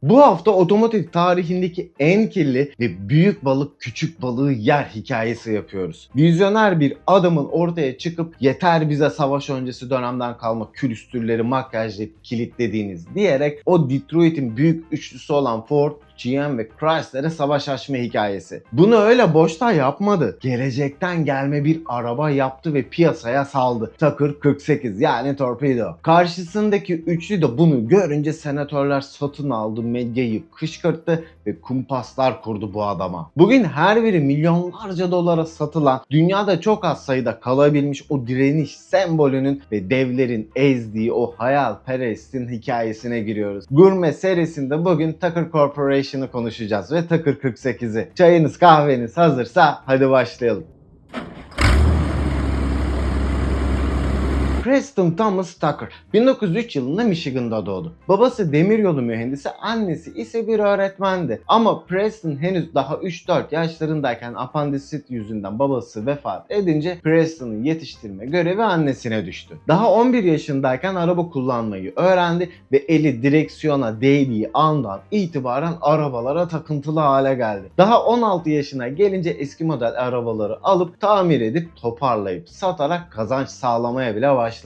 Bu hafta otomotiv tarihindeki en kirli ve büyük balık küçük balığı yer hikayesi yapıyoruz. Vizyoner bir adamın ortaya çıkıp yeter bize savaş öncesi dönemden kalma külüstürleri makyajlayıp kilitlediğiniz diyerek o Detroit'in büyük üçlüsü olan Ford, GM ve Chrysler'e savaş açma hikayesi. Bunu öyle boşta yapmadı. Gelecekten gelme bir araba yaptı ve piyasaya saldı. Tucker 48 yani Torpedo. Karşısındaki üçlü de bunu görünce senatörler satın aldı, medyayı kışkırttı ve kumpaslar kurdu bu adama. Bugün her biri milyonlarca dolara satılan, dünyada çok az sayıda kalabilmiş o direniş sembolünün ve devlerin ezdiği o hayalperestin hikayesine giriyoruz. Gurme serisinde bugün Tucker Corporation'ı konuşacağız ve Tucker 48'i. Çayınız kahveniz hazırsa hadi başlayalım. Preston Thomas Tucker 1903 yılında Michigan'da doğdu. Babası demiryolu mühendisi, annesi ise bir öğretmendi. Ama Preston henüz daha 3-4 yaşlarındayken apandisit yüzünden babası vefat edince Preston'ı yetiştirme görevi annesine düştü. Daha 11 yaşındayken araba kullanmayı öğrendi ve eli direksiyona değdiği andan itibaren arabalara takıntılı hale geldi. Daha 16 yaşına gelince eski model arabaları alıp tamir edip toparlayıp satarak kazanç sağlamaya bile başlamıştı.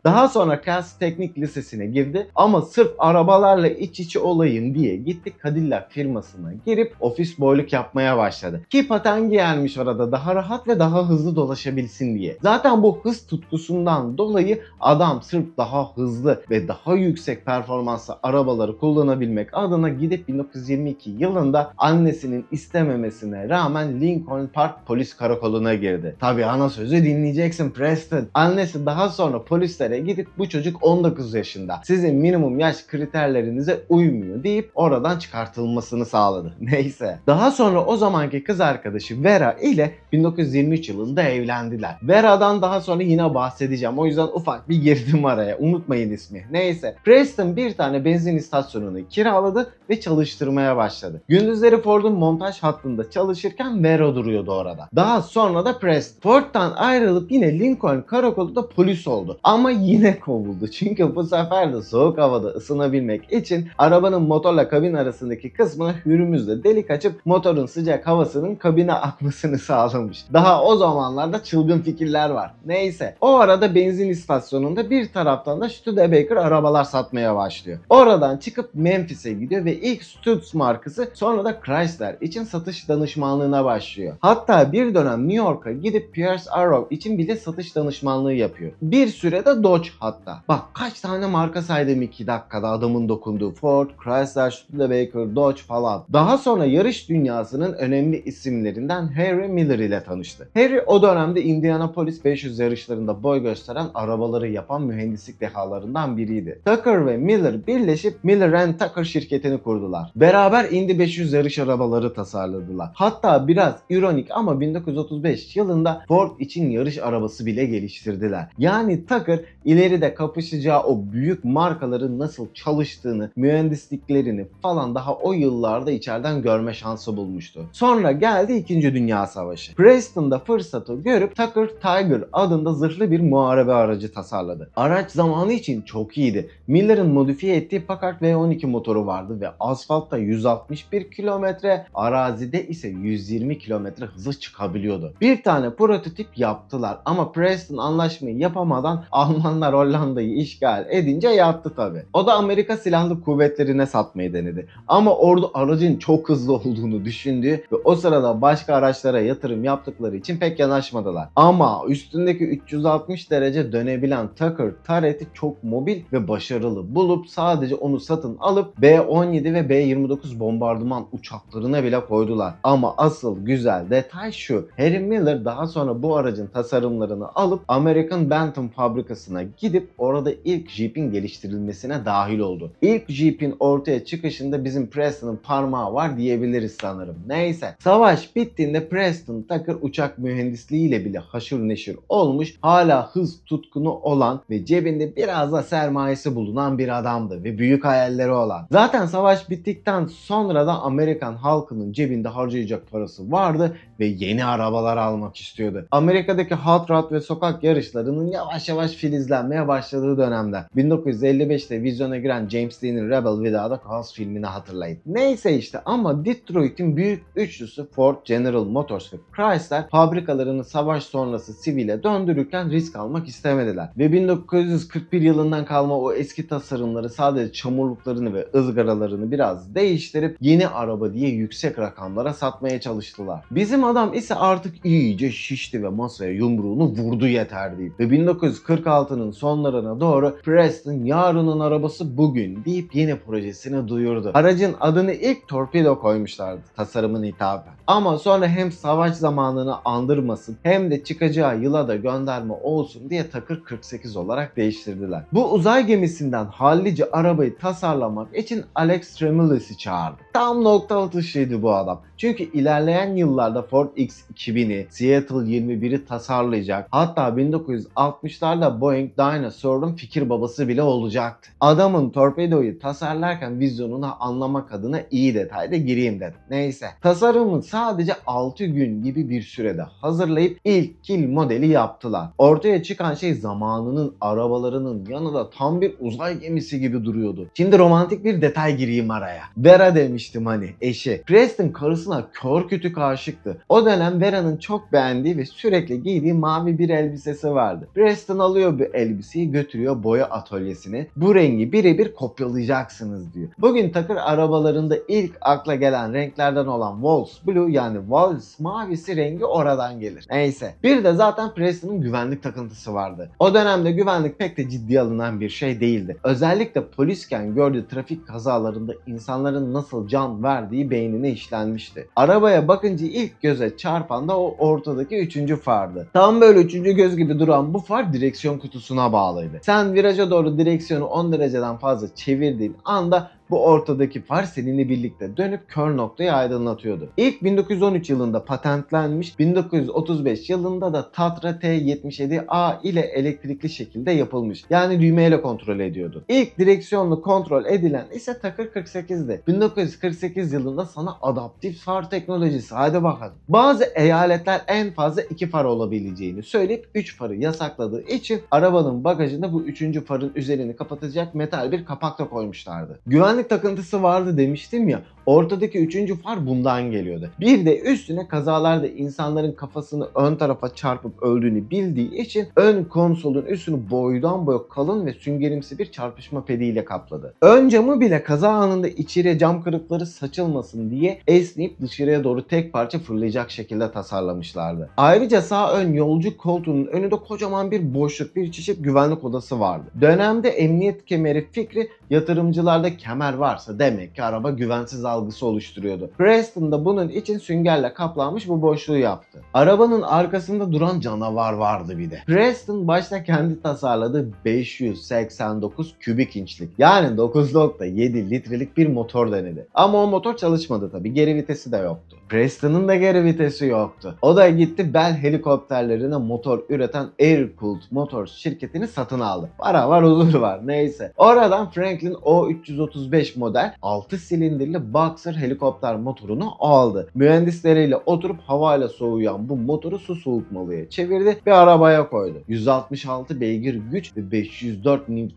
Daha sonra Cass Teknik Lisesi'ne girdi ama sırf arabalarla iç içe olayım diye gitti Cadillac firmasına girip ofis boyluk yapmaya başladı. Ki paten giyermiş orada daha rahat ve daha hızlı dolaşabilsin diye. Zaten bu hız tutkusundan dolayı adam sırf daha hızlı ve daha yüksek performanslı arabaları kullanabilmek adına gidip 1922 yılında annesinin istememesine rağmen Lincoln Park Polis Karakolu'na girdi. Tabi ana sözü dinleyeceksin Preston. Annesi daha sonra polislere gidip bu çocuk 19 yaşında, sizin minimum yaş kriterlerinize uymuyor deyip oradan çıkartılmasını sağladı. Neyse. Daha sonra o zamanki kız arkadaşı Vera ile 1923 yılında evlendiler. Vera'dan daha sonra yine bahsedeceğim. O yüzden ufak bir girdim araya. Unutmayın ismi. Neyse. Preston bir tane benzin istasyonunu kiraladı ve çalıştırmaya başladı. Gündüzleri Ford'un montaj hattında çalışırken Vera duruyordu orada. Daha sonra da Preston Ford'dan ayrılıp yine Lincoln Karakolu'da polis oldu. Ama yine kovuldu. Çünkü bu sefer de soğuk havada ısınabilmek için arabanın motorla kabin arasındaki kısmına hürmüzle delik açıp motorun sıcak havasının kabine akmasını sağlamış. Daha o zamanlarda çılgın fikirler var. Neyse. O arada benzin istasyonunda bir taraftan da Studebaker arabalar satmaya başlıyor. Oradan çıkıp Memphis'e gidiyor ve ilk Studs markası sonra da Chrysler için satış danışmanlığına başlıyor. Hatta bir dönem New York'a gidip Pierce Arrow için bile satış danışmanlığı yapıyor. Bir sürede Dodge hatta. Bak kaç tane marka saydım 2 dakikada adamın dokunduğu. Ford, Chrysler, Studebaker, Dodge falan. Daha sonra yarış dünyasının önemli isimlerinden Harry Miller ile tanıştı. Harry o dönemde Indianapolis 500 yarışlarında boy gösteren arabaları yapan mühendislik dehalarından biriydi. Tucker ve Miller birleşip Miller & Tucker şirketini kurdular. Beraber Indy 500 yarış arabaları tasarladılar. Hatta biraz ironik ama 1935 yılında Ford için yarış arabası bile geliştirdiler. Yani Tucker ileride kapışacağı o büyük markaların nasıl çalıştığını, mühendisliklerini falan daha o yıllarda içeriden görme şansı bulmuştu. Sonra geldi 2. Dünya Savaşı. Preston da fırsatı görüp Tucker Tiger adında zırhlı bir muharebe aracı tasarladı. Araç zamanı için çok iyiydi. Miller'ın modifiye ettiği Packard V12 motoru vardı ve asfaltta 161 kilometre, arazide ise 120 kilometre hızı çıkabiliyordu. Bir tane prototip yaptılar ama Preston anlaşmayı yapamadan Almanlar Hollanda'yı işgal edince yattı tabi. O da Amerika Silahlı Kuvvetleri'ne satmayı denedi. Ama ordu aracın çok hızlı olduğunu düşündü ve o sırada başka araçlara yatırım yaptıkları için pek yanaşmadılar. Ama üstündeki 360 derece dönebilen Tucker turret'i çok mobil ve başarılı bulup sadece onu satın alıp B-17 ve B-29 bombardıman uçaklarına bile koydular. Ama asıl güzel detay şu: Harry Miller daha sonra bu aracın tasarımlarını alıp American Bentham fabrikasına gidip orada ilk Jeep'in geliştirilmesine dahil oldu. İlk Jeep'in ortaya çıkışında bizim Preston'ın parmağı var diyebiliriz sanırım. Neyse. Savaş bittiğinde Preston Tucker uçak mühendisliğiyle bile haşır neşir olmuş, hala hız tutkunu olan ve cebinde biraz da sermayesi bulunan bir adamdı ve büyük hayalleri olan. Zaten savaş bittikten sonra da Amerikan halkının cebinde harcayacak parası vardı ve yeni arabalar almak istiyordu. Amerika'daki hot rod ve sokak yarışlarının yavaş yavaş yavaş filizlenmeye başladığı dönemde. 1955'te vizyona giren James Dean'in Rebel Without a Cause filmini hatırlayın. Neyse işte ama Detroit'in büyük üçlüsü Ford, General Motors ve Chrysler fabrikalarını savaş sonrası sivile döndürürken risk almak istemediler. Ve 1941 yılından kalma o eski tasarımları sadece çamurluklarını ve ızgaralarını biraz değiştirip yeni araba diye yüksek rakamlara satmaya çalıştılar. Bizim adam ise artık iyice şişti ve masaya yumruğunu vurdu yeter deyip ve 1946'nın sonlarına doğru Preston yarının arabası bugün deyip yeni projesini duyurdu. Aracın adını ilk Torpedo koymuşlardı tasarımın hitaben. Ama sonra hem savaş zamanını andırmasın hem de çıkacağı yıla da gönderme olsun diye Takır 48 olarak değiştirdiler. Bu uzay gemisinden hallice arabayı tasarlamak için Alex Tremulis'i çağırdı. Tam nokta atışıydı bu adam. Çünkü ilerleyen yıllarda Ford X2000'i, Seattle 21'i tasarlayacak. Hatta 1960'larda Boeing Dinosaur'un fikir babası bile olacaktı. Adamın torpedoyu tasarlarken vizyonunu anlamak adına iyi detayda gireyim dedim. Neyse. Tasarımı sadece 6 gün gibi bir sürede hazırlayıp ilk kill modeli yaptılar. Ortaya çıkan şey zamanının arabalarının yanında tam bir uzay gemisi gibi duruyordu. Şimdi romantik bir detay gireyim araya. Vera demiştim hani eşi. Preston karısına kör kütük aşıktı. O dönem Vera'nın çok beğendiği ve sürekli giydiği mavi bir elbisesi vardı. Preston alıyor bu elbiseyi götürüyor boya atölyesine. Bu rengi birebir kopyalayacaksınız diyor. Bugün Takır arabalarında ilk akla gelen renklerden olan Waltz Blue yani Waltz mavisi rengi oradan gelir. Neyse. Bir de zaten Preston'un güvenlik takıntısı vardı. O dönemde güvenlik pek de ciddiye alınan bir şey değildi. Özellikle polisken gördüğü trafik kazalarında insanların nasıl can verdiği beynine işlenmişti. Arabaya bakınca ilk göze çarpan da o ortadaki üçüncü fardı. Tam böyle üçüncü göz gibi duran bu far direksiyon kutusuna bağlıydı. Sen viraja doğru direksiyonu 10 dereceden fazla çevirdiğin anda bu ortadaki far seninle birlikte dönüp kör noktayı aydınlatıyordu. İlk 1913 yılında patentlenmiş, 1935 yılında da Tatra T77A ile elektrikli şekilde yapılmış. Yani düğmeyle kontrol ediyordu. İlk direksiyonlu kontrol edilen ise Takır 48'di. 1948 yılında sana adaptif far teknolojisi. Hadi bakalım. Bazı eyaletler en fazla 2 far olabileceğini söyleyip 3 farı yasakladığı için arabanın bagajında bu 3. farın üzerini kapatacak metal bir kapak da koymuşlardı. Güvenlik takıntısı vardı demiştim ya. Ortadaki 3. far bundan geliyordu. Bir de üstüne kazalarda insanların kafasını ön tarafa çarpıp öldüğünü bildiği için ön konsolun üstünü boydan boya kalın ve süngerimsi bir çarpışma pediyle kapladı. Ön camı bile kaza anında içeriye cam kırıkları saçılmasın diye esneyip dışarıya doğru tek parça fırlayacak şekilde tasarlamışlardı. Ayrıca sağ ön yolcu koltuğunun önünde kocaman bir boşluk, bir çeşit güvenlik odası vardı. Dönemde emniyet kemeri fikri yatırımcılarda kemer varsa demek ki araba güvensiz algısı oluşturuyordu. Preston da bunun için süngerle kaplanmış bu boşluğu yaptı. Arabanın arkasında duran canavar vardı bir de. Preston başta kendi tasarladığı 589 kübik inçlik yani 9.7 litrelik bir motor denedi. Ama o motor çalışmadı tabi. Geri vitesi de yoktu. Preston'un da geri vitesi yoktu. O da gitti Bell helikopterlerine motor üreten Air-Cooled Motors şirketini satın aldı. Para var, huzur var. Neyse. Oradan Franklin O335 model 6 silindirli Boxer helikopter motorunu aldı. Mühendisleriyle oturup havayla soğuyan bu motoru su soğutmalıya çevirdi ve arabaya koydu. 166 beygir güç ve 504 Nm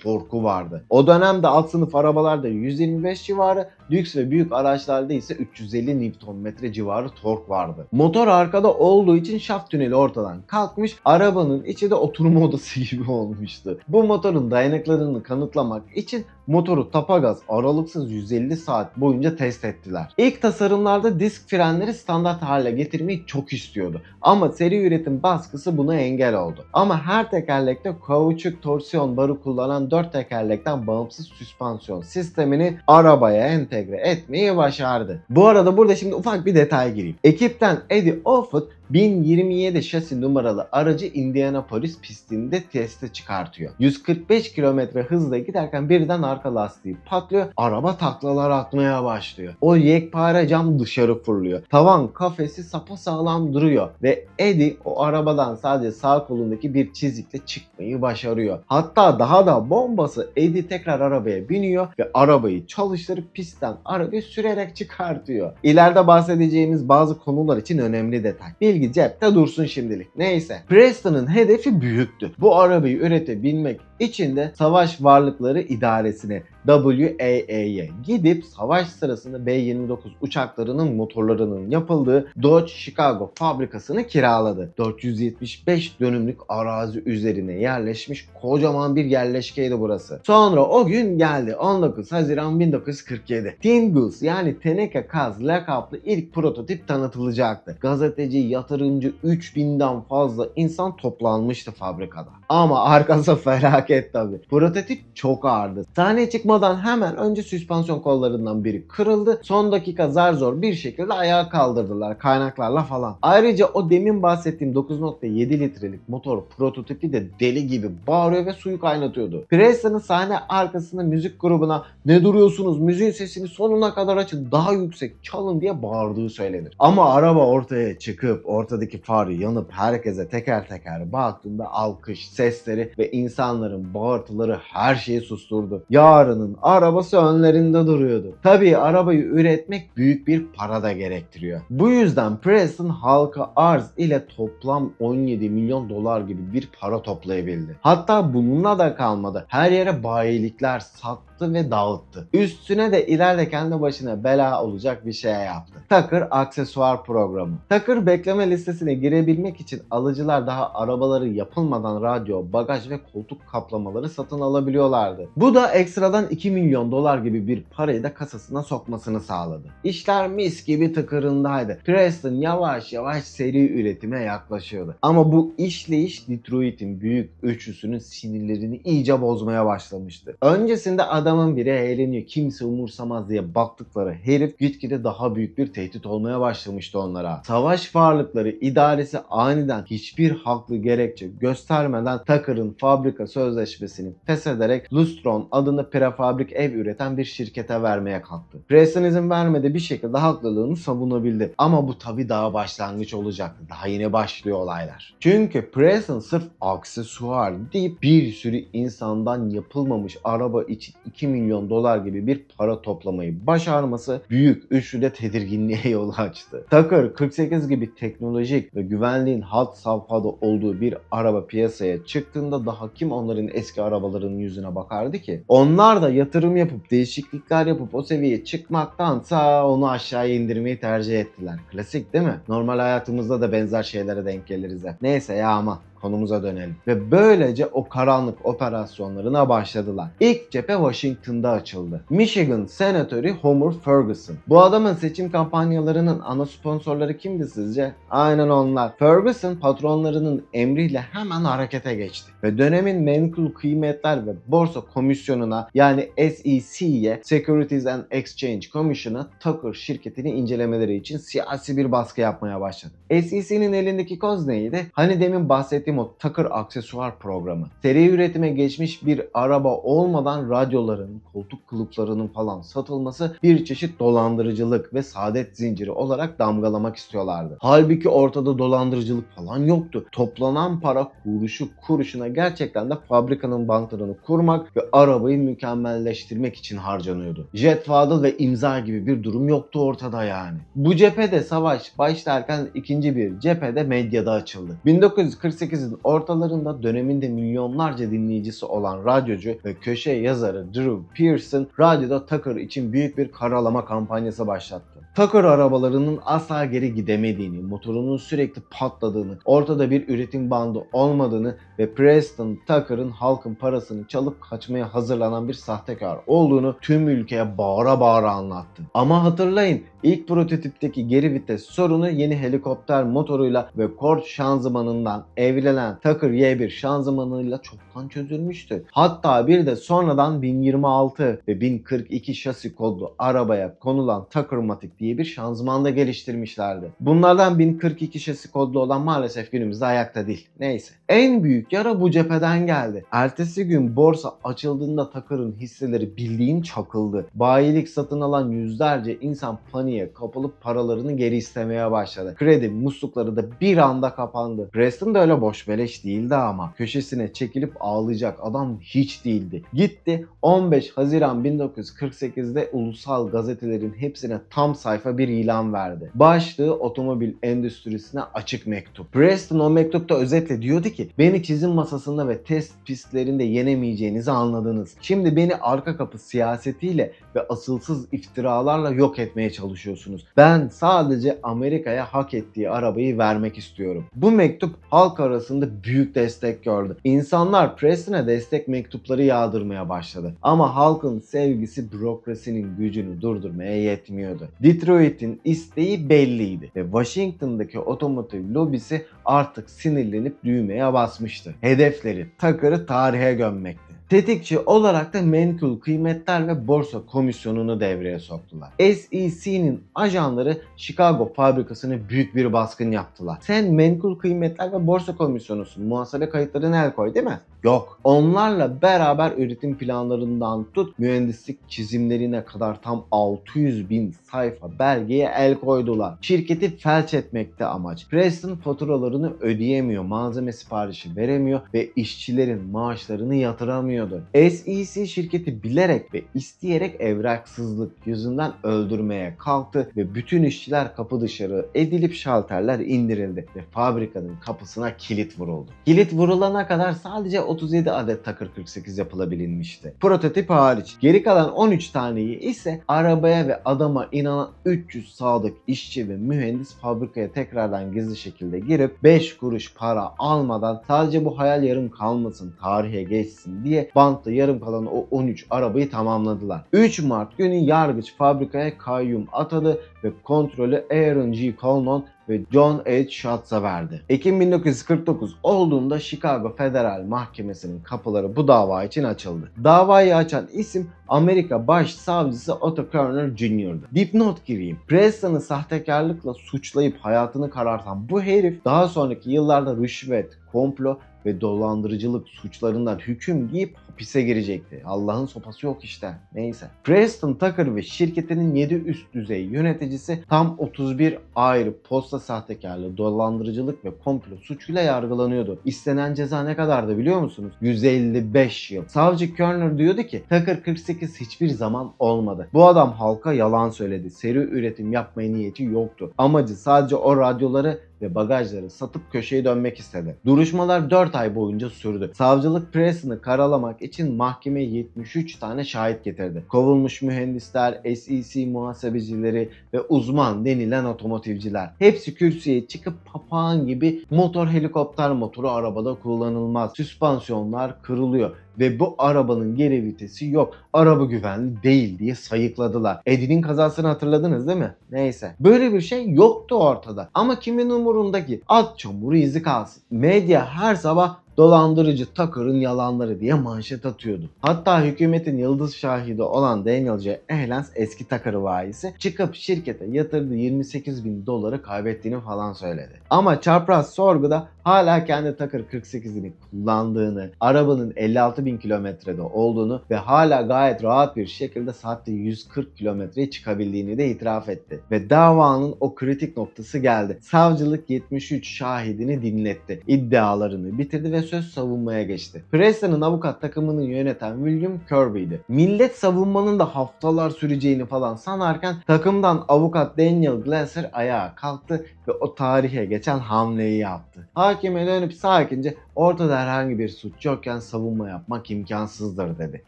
torku vardı. O dönemde alt sınıf arabalarda 125 civarı, lüks ve büyük araçlarda ise 350 Nm civarı tork vardı. Motor arkada olduğu için şaft tüneli ortadan kalkmış, arabanın içi de oturma odası gibi olmuştu. Bu motorun dayanıklılığını kanıtlamak için motoru tapagaz aralıksız 150 saat boyunca test ettiler. İlk tasarımlarda disk frenleri standart hale getirmeyi çok istiyordu. Ama seri üretim baskısı buna engel oldu. Ama her tekerlekte kauçuk torsiyon barı kullanan 4 tekerlekten bağımsız süspansiyon sistemini arabaya entegre etmeyi başardı. Bu arada burada şimdi ufak bir detay gireyim. Ekipten Eddie Offutt 1027 şasi numaralı aracı Indianapolis pistinde teste çıkartıyor. 145 km hızla giderken birden arka lastiği patlıyor. Araba taklalar atmaya başlıyor. O yekpare cam dışarı fırlıyor. Tavan kafesi sapasağlam duruyor ve Eddie o arabadan sadece sağ kolundaki bir çizikle çıkmayı başarıyor. Hatta daha da bombası Eddie tekrar arabaya biniyor ve arabayı çalıştırıp pistten arabayı sürerek çıkartıyor. İleride bahsedeceğimiz bazı konular için önemli detay. Bilgi bilgi cepte dursun şimdilik. Neyse. Preston'ın hedefi büyüktü. Bu arabayı üretebilmek için de Savaş Varlıkları İdaresi'ne WAA'ye gidip savaş sırasında B-29 uçaklarının motorlarının yapıldığı Dodge Chicago fabrikasını kiraladı. 475 dönümlük arazi üzerine yerleşmiş kocaman bir yerleşkeydi burası. Sonra o gün geldi. 19 Haziran 1947. Tin Goose yani teneke kaz lakaplı ilk prototip tanıtılacaktı. Gazeteci, yatırımcı 3000'den fazla insan toplanmıştı fabrikada. Ama arkası felaket tabii. Prototip çok ağırdı. Sahneye çıkmadan hemen önce süspansiyon kollarından biri kırıldı. Son dakika zar zor bir şekilde ayağa kaldırdılar kaynaklarla falan. Ayrıca o demin bahsettiğim 9.7 litrelik motor prototipi de deli gibi bağırıyor ve suyu kaynatıyordu. Preston'ın sahne arkasında müzik grubuna "Ne duruyorsunuz? Müziğin sesini sonuna kadar açın, daha yüksek çalın" diye bağırdığı söylenir. Ama araba ortaya çıkıp ortadaki far yanıp herkese teker teker baktığında alkış sesleri ve insanların bağırtıları her şeyi susturdu. Yarının arabası önlerinde duruyordu. Tabii arabayı üretmek büyük bir para da gerektiriyor. Bu yüzden Preston halka arz ile toplam 17 milyon dolar gibi bir para toplayabildi. Hatta bununla da kalmadı. Her yere bayilikler sattı ve dağıttı. Üstüne de ileride kendi başına bela olacak bir şey yaptı. Tucker aksesuar programı. Tucker bekleme listesine girebilmek için alıcılar daha arabaları yapılmadan radyo, bagaj ve koltuk kaplamaları satın alabiliyorlardı. Bu da ekstradan 2 milyon dolar gibi bir parayı da kasasına sokmasını sağladı. İşler mis gibi tıkırındaydı. Preston yavaş yavaş seri üretime yaklaşıyordu. Ama bu işleyiş Detroit'in büyük üçlüsünün sinirlerini iyice bozmaya başlamıştı. Öncesinde adamın biri eğleniyor, kimse umursamaz diye baktıkları herif gitgide daha büyük bir tehdit olmaya başlamıştı onlara. Savaş Varlıkları İdaresi aniden hiçbir haklı gerekçe göstermeden Tucker'ın fabrika sözleşmesini feshederek Lustron adında prefabrik ev üreten bir şirkete vermeye kalktı. Preston izin vermedi, bir şekilde haklılığını savunabildi. Ama bu tabii daha başlangıç olacaktı. Daha yeni başlıyor olaylar. Çünkü Preston sırf aksesuar deyip bir sürü insandan yapılmamış araba için 2 milyon dolar gibi bir para toplamayı başarması büyük üçlüde tedirginliğe yol açtı. Tucker 48 gibi teknolojik ve güvenliğin had safhada olduğu bir araba piyasaya çıktığında daha kim onların eski arabalarının yüzüne bakardı ki? Onlar da yatırım yapıp değişiklikler yapıp o seviyeye çıkmaktansa onu aşağıya indirmeyi tercih ettiler. Klasik değil mi? Normal hayatımızda da benzer şeylere denk geliriz hep. Neyse ya, ama konumuza dönelim. Ve böylece o karanlık operasyonlarına başladılar. İlk cephe Washington'da açıldı. Michigan Senatörü Homer Ferguson. Bu adamın seçim kampanyalarının ana sponsorları kimdi sizce? Aynen onlar. Ferguson patronlarının emriyle hemen harekete geçti. Ve dönemin menkul kıymetler ve borsa komisyonuna yani SEC'ye, Securities and Exchange Commission'a Tucker şirketini incelemeleri için siyasi bir baskı yapmaya başladı. SEC'nin elindeki koz neydi? Hani demin bahsettiğim o Tucker aksesuar programı. Seri üretime geçmiş bir araba olmadan radyoların, koltuk kılıflarının falan satılması bir çeşit dolandırıcılık ve saadet zinciri olarak damgalamak istiyorlardı. Halbuki ortada dolandırıcılık falan yoktu. Toplanan para kuruşu kuruşuna gerçekten de fabrikanın banklarını kurmak ve arabayı mükemmelleştirmek için harcanıyordu. Jet Fadıl ve imza gibi bir durum yoktu ortada yani. Bu cephede savaş başlarken ikinci bir cephede medyada açıldı. 1948'in ortalarında döneminde milyonlarca dinleyicisi olan radyocu ve köşe yazarı Drew Pearson radyoda Tucker için büyük bir karalama kampanyası başlattı. Tucker arabalarının asla geri gidemediğini, motorunun sürekli patladığını, ortada bir üretim bandı olmadığını ve Preston Tucker'ın halkın parasını çalıp kaçmaya hazırlanan bir sahtekar olduğunu tüm ülkeye bağıra bağıra anlattı. Ama hatırlayın, ilk prototipteki geri vites sorunu yeni helikopter motoruyla ve Ford şanzımanından evrilen Tucker Y1 şanzımanıyla çoktan çözülmüştü. Hatta bir de sonradan 1026 ve 1042 şasi kodlu arabaya konulan Tuckermatic diye bir şanzıman da geliştirmişlerdi. Bunlardan 1042 şasi kodlu olan maalesef günümüzde ayakta değil. Neyse. En büyük yara bu cepheden geldi. Ertesi gün borsa açıldığında Tucker'ın hisseleri bildiğin çakıldı. Bayilik satın alan yüzlerce insan paniğe paniğe kapılıp paralarını geri istemeye başladı. Kredi muslukları da bir anda kapandı. Preston da öyle boş beleş değildi ama. Köşesine çekilip ağlayacak adam hiç değildi. Gitti 15 Haziran 1948'de ulusal gazetelerin hepsine tam sayfa bir ilan verdi. Başlığı otomobil endüstrisine açık mektup. Preston o mektupta özetle diyordu ki beni çizim masasında ve test pistlerinde yenemeyeceğinizi anladınız. Şimdi beni arka kapı siyasetiyle ve asılsız iftiralarla yok etmeye çalışıyorsunuz. Ben sadece Amerika'ya hak ettiği arabayı vermek istiyorum. Bu mektup halk arasında büyük destek gördü. İnsanlar Preston'a destek mektupları yağdırmaya başladı. Ama halkın sevgisi bürokrasinin gücünü durdurmaya yetmiyordu. Detroit'in isteği belliydi ve Washington'daki otomotiv lobisi artık sinirlenip düğmeye basmıştı. Hedefleri Tucker'ı tarihe gömmekti. Tetikçi olarak da Menkul Kıymetler ve Borsa Komisyonu'nu devreye soktular. SEC'nin ajanları Chicago fabrikasına büyük bir baskın yaptılar. Sen Menkul Kıymetler ve Borsa Komisyonu'sun. Muhasebe kayıtlarına el koy değil mi? Yok. Onlarla beraber üretim planlarından tut mühendislik çizimlerine kadar tam 600.000 sayfa belgeye el koydular. Şirketi felç etmekte amaç. Preston faturalarını ödeyemiyor, malzeme siparişi veremiyor ve işçilerin maaşlarını yatıramıyordu. SEC şirketi bilerek ve isteyerek evraksızlık yüzünden öldürmeye kalktı ve bütün işçiler kapı dışarı edilip şalterler indirildi ve fabrikanın kapısına kilit vuruldu. Kilit vurulana kadar sadece 37 adet Tucker 48 yapılabilmişti. Prototip hariç. Geri kalan 13 taneyi ise arabaya ve adama inanan 300 sadık işçi ve mühendis fabrikaya tekrardan gizli şekilde girip 5 kuruş para almadan sadece bu hayal yarım kalmasın, tarihe geçsin diye bantta yarım kalan o 13 arabayı tamamladılar. 3 Mart günü yargıç fabrikaya kayyum atadı ve kontrolü Aaron G. Colnon ve John H. Schatz'a verdi. Ekim 1949 olduğunda Chicago Federal Mahkemesi'nin kapıları bu dava için açıldı. Davayı açan isim Amerika Başsavcısı Otto Kerner Jr.'dı. Dipnot gireyim. Preston'ı sahtekarlıkla suçlayıp hayatını karartan bu herif daha sonraki yıllarda rüşvet, komplo ve dolandırıcılık suçlarından hüküm giyip hapise girecekti. Allah'ın sopası yok işte. Neyse. Preston Tucker ve şirketinin 7 üst düzey yöneticisi tam 31 ayrı posta sahtekarlığı, dolandırıcılık ve komplo suçuyla yargılanıyordu. İstenen ceza ne kadardı biliyor musunuz? 155 yıl. Savcı Kerner diyordu ki Tucker 48 hiçbir zaman olmadı. Bu adam halka yalan söyledi. Seri üretim yapmaya niyeti yoktu. Amacı sadece o radyoları ve bagajları satıp köşeye dönmek istedi. Duruşmalar 4 ay boyunca sürdü. Savcılık Preston'ı karalamak için mahkemeye 73 tane şahit getirdi. Kovulmuş mühendisler, SEC muhasebecileri ve uzman denilen otomotivciler. Hepsi kürsüye çıkıp papağan gibi motor helikopter motoru arabada kullanılmaz. Süspansiyonlar kırılıyor ve bu arabanın geri vitesi yok. Araba güvenli değil diye sayıkladılar. Eddie'nin kazasını hatırladınız değil mi? Neyse. Böyle bir şey yoktu ortada. Ama kimin umurunda ki? At çamuru izi kalsın. Medya her sabah dolandırıcı Tucker'ın yalanları diye manşet atıyordu. Hatta hükümetin yıldız şahidi olan Daniel J. Ehlens eski Tucker vayisi çıkıp şirkete yatırdığı $28.000 kaybettiğini falan söyledi. Ama çapraz sorguda hala kendi Tucker 48'ini kullandığını, arabanın 56.000 kilometrede olduğunu ve hala gayet rahat bir şekilde saatte 140 kilometreye çıkabildiğini de itiraf etti. Ve davanın o kritik noktası geldi. Savcılık 73 şahidini dinletti. İddialarını bitirdi ve söz savunmaya geçti. Preston'ın avukat takımını yöneten William Kirby'di. Millet savunmanın da haftalar süreceğini falan sanarken takımdan avukat Daniel Glasser ayağa kalktı ve o tarihe geçen hamleyi yaptı. Hakime dönüp sakince ortada herhangi bir suç yokken savunma yapmak imkansızdır dedi.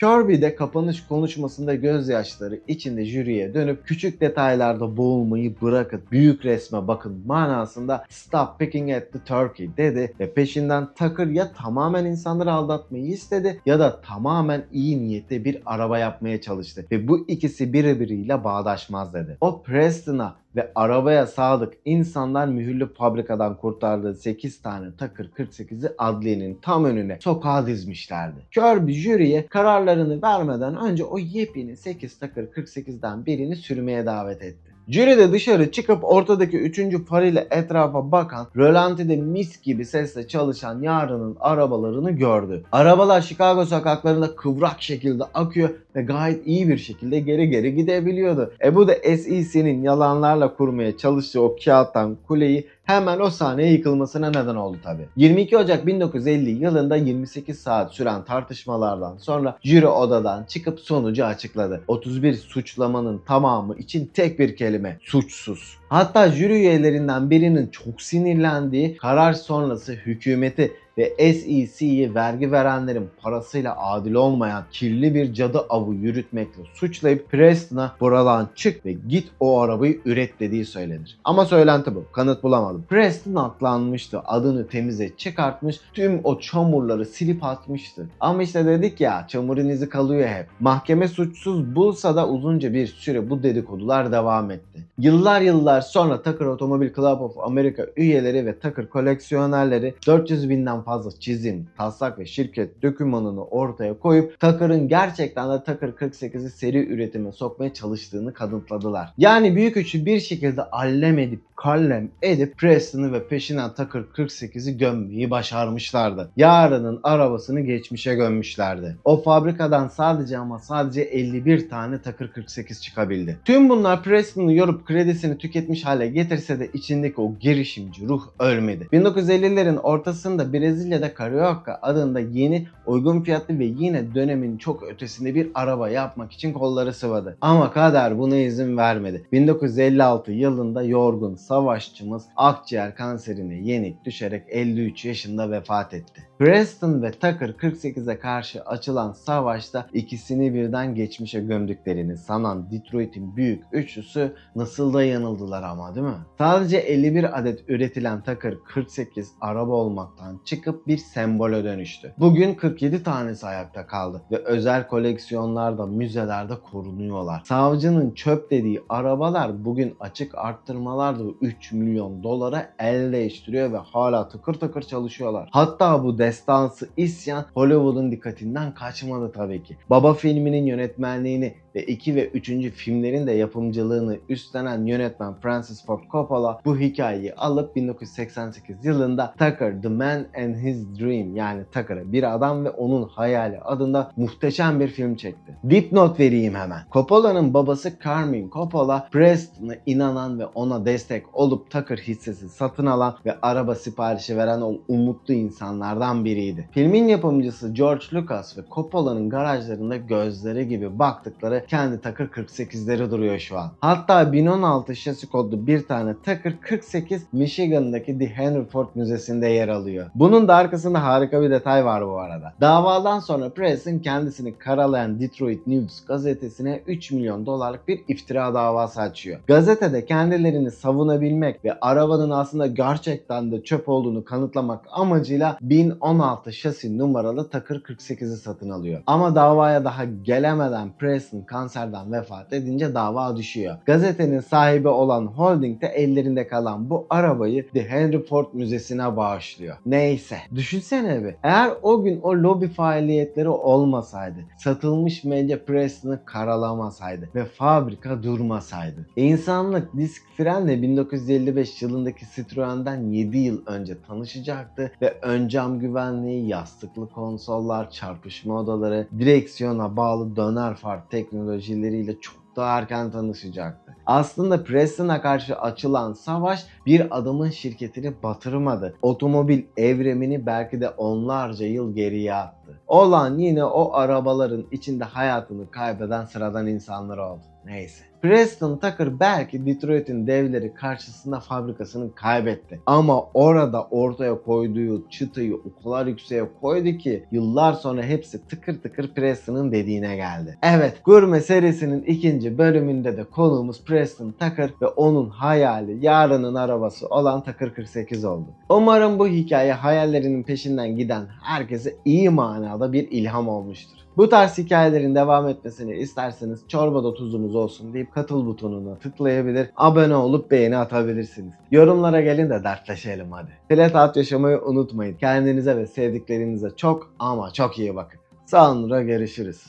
Kirby de kapanış konuşmasında gözyaşları içinde jüriye dönüp küçük detaylarda boğulmayı bırakın, büyük resme bakın manasında "Stop picking at the turkey" dedi ve peşinden Tucker ya tamamen insanları aldatmayı istedi ya da tamamen iyi niyette bir araba yapmaya çalıştı ve bu ikisi birbiriyle bağdaşmaz dedi. O Preston'a ve arabaya sadık insanlar mühürlü fabrikadan kurtardığı 8 tane Tucker 48'i adliyenin tam önüne sokağa dizmişlerdi. Kirby jüriye kararlarını vermeden önce o yepyeni 8 Tucker 48'den birini sürmeye davet etti. Jüri de dışarı çıkıp ortadaki üçüncü farıyla etrafa bakan, rölantide mis gibi sesle çalışan Yarın'ın arabalarını gördü. Arabalar Chicago sokaklarında kıvrak şekilde akıyor ve gayet iyi bir şekilde geri geri gidebiliyordu. Bu da SEC'nin yalanlarla kurmaya çalıştığı o kağıttan kuleyi hemen o sahneye yıkılmasına neden oldu tabi. 22 Ocak 1950 yılında 28 saat süren tartışmalardan sonra jüri odadan çıkıp sonucu açıkladı. 31 suçlamanın tamamı için tek bir kelime: suçsuz. Hatta jüri üyelerinden birinin çok sinirlendiği, karar sonrası hükümeti ve SEC'yi vergi verenlerin parasıyla adil olmayan kirli bir cadı avı yürütmekle suçlayıp Preston'a buradan çık ve git o arabayı üret dediği söylenir. Ama söylenti bu. Kanıt bulamadım. Preston aklanmıştı. Adını temize çıkartmış. Tüm o çamurları silip atmıştı. Ama işte dedik ya, çamurun izi kalıyor hep. Mahkeme suçsuz bulsa da uzunca bir süre bu dedikodular devam etti. Yıllar sonra Tucker Automobile Club of America üyeleri ve Tucker koleksiyonerleri 400 binden fazla çizim, taslak ve şirket dokümanını ortaya koyup Tucker'ın gerçekten de Tucker 48'i seri üretime sokmaya çalıştığını kanıtladılar. Yani büyük üçü bir şekilde allem edip kallem edip Preston'ı ve peşinden Tucker 48'i gömmeyi başarmışlardı. Yarın'ın arabasını geçmişe gömmüşlerdi. O fabrikadan sadece 51 tane Tucker 48 çıkabildi. Tüm bunlar Preston'ı yorup kredisini tüketmiş hale getirse de içindeki o girişimci ruh ölmedi. 1950'lerin ortasında Brezilya'da Carioca adında yeni, uygun fiyatlı ve yine dönemin çok ötesinde bir araba yapmak için kolları sıvadı. Ama kader buna izin vermedi. 1956 yılında yorgun savaşçımız akciğer kanserine yenik düşerek 53 yaşında vefat etti. Preston ve Tucker 48'e karşı açılan savaşta ikisini birden geçmişe gömdüklerini sanan Detroit'in büyük üçlüsü nasıl da yanıldılar ama, değil mi? Sadece 51 adet üretilen Tucker 48 araba olmaktan çıkıp bir sembole dönüştü. Bugün 47 tanesi ayakta kaldı ve özel koleksiyonlarda, müzelerde korunuyorlar. Savcının çöp dediği arabalar bugün açık arttırmalarda 3 milyon dolara el değiştiriyor ve hala tıkır tıkır çalışıyorlar. Hatta bu destansı isyan Hollywood'un dikkatinden kaçmadı tabii ki. Baba filminin yönetmenliğini ve 2 ve 3. filmlerin de yapımcılığını üstlenen yönetmen Francis Ford Coppola bu hikayeyi alıp 1988 yılında Tucker The Man and His Dream, yani Tucker'a bir adam ve onun hayali adında muhteşem bir film çekti. Dipnot vereyim hemen. Coppola'nın babası Carmine Coppola, Preston'a inanan ve ona destek olup Tucker hissesi satın alan ve araba siparişi veren o umutlu insanlardan biriydi. Filmin yapımcısı George Lucas ve Coppola'nın garajlarında gözleri gibi baktıkları kendi Tucker 48'leri duruyor şu an. Hatta 1016 şasi kodlu bir tane Tucker 48 Michigan'daki The Henry Ford Müzesi'nde yer alıyor. Bunun da arkasında harika bir detay var bu arada. Davadan sonra Preston kendisini karalayan Detroit News gazetesine 3 milyon dolarlık bir iftira davası açıyor. Gazetede kendilerini savunabilmek ve arabanın aslında gerçekten de çöp olduğunu kanıtlamak amacıyla 1016 şasi numaralı Tucker 48'i satın alıyor. Ama davaya daha gelemeden Preston kanserden vefat edince dava düşüyor. Gazetenin sahibi olan holding de ellerinde kalan bu arabayı The Henry Ford Müzesi'ne bağışlıyor. Neyse. Düşünsene bir. Eğer o gün o lobi faaliyetleri olmasaydı, satılmış medya Preston'ı karalamasaydı ve fabrika durmasaydı, İnsanlık disk frenle 1955 yılındaki Citroen'den 7 yıl önce tanışacaktı ve ön cam güvenliği, yastıklı konsollar, çarpışma odaları, direksiyona bağlı döner far teknolojileriyle çok daha erken tanışacaktı. Aslında Preston'a karşı açılan savaş bir adamın şirketini batırmadı. Otomobil evrimini belki de onlarca yıl geriye attı. Olan yine o arabaların içinde hayatını kaybeden sıradan insanlar oldu. Neyse. Preston Tucker belki Detroit'in devleri karşısında fabrikasını kaybetti. Ama orada ortaya koyduğu çıtayı o kadar yükseğe koydu ki yıllar sonra hepsi tıkır tıkır Preston'ın dediğine geldi. Evet, Gurme serisinin 2. bölümünde de konuğumuz Preston Tucker ve onun hayali, yarının arabası olan Tucker 48 oldu. Umarım bu hikaye hayallerinin peşinden giden herkese iyi manada bir ilham olmuştur. Bu tarz hikayelerin devam etmesini isterseniz çorbada tuzumuz olsun deyip katıl butonuna tıklayabilir, abone olup beğeni atabilirsiniz. Yorumlara gelin de dertleşelim hadi. Flat Out yaşamayı unutmayın. Kendinize ve sevdiklerinize çok ama çok iyi bakın. Sonra görüşürüz.